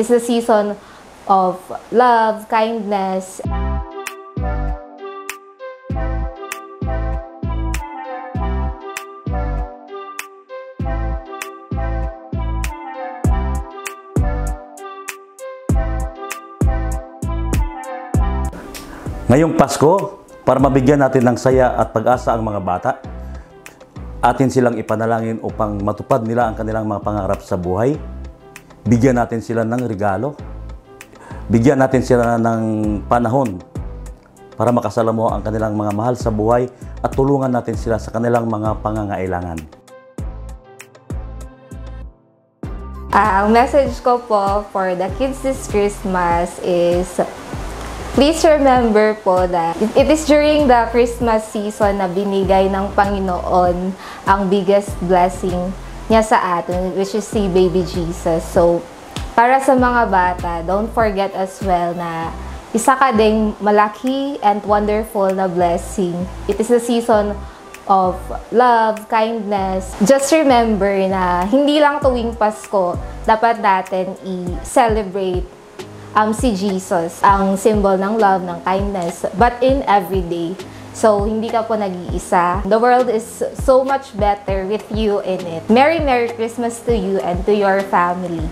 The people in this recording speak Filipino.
It is the season of love, kindness. Ngayong Pasko, para mabigyan natin ng saya at pag-asa ang mga bata, atin silang ipanalangin upang matupad nila ang kanilang mga pangarap sa buhay. Bigyan natin sila ng regalo. Bigyan natin sila ng panahon para makasalamuha ang kanilang mga mahal sa buhay at tulungan natin sila sa kanilang mga pangangailangan. Ang message ko po for the kids this Christmas is, please remember po that it is during the Christmas season na binigay ng Panginoon ang biggest blessing niya sa atin, which is si Baby Jesus. So, para sa mga bata, don't forget as well na isa ka ding malaki and wonderful na blessing. It is the season of love, kindness. Just remember na hindi lang tuwing Pasko, dapat natin i-celebrate si Jesus, ang symbol ng love, ng kindness, but in every day. So, hindi ka po nag-iisa. The world is so much better with you in it. Merry Merry Christmas to you and to your family.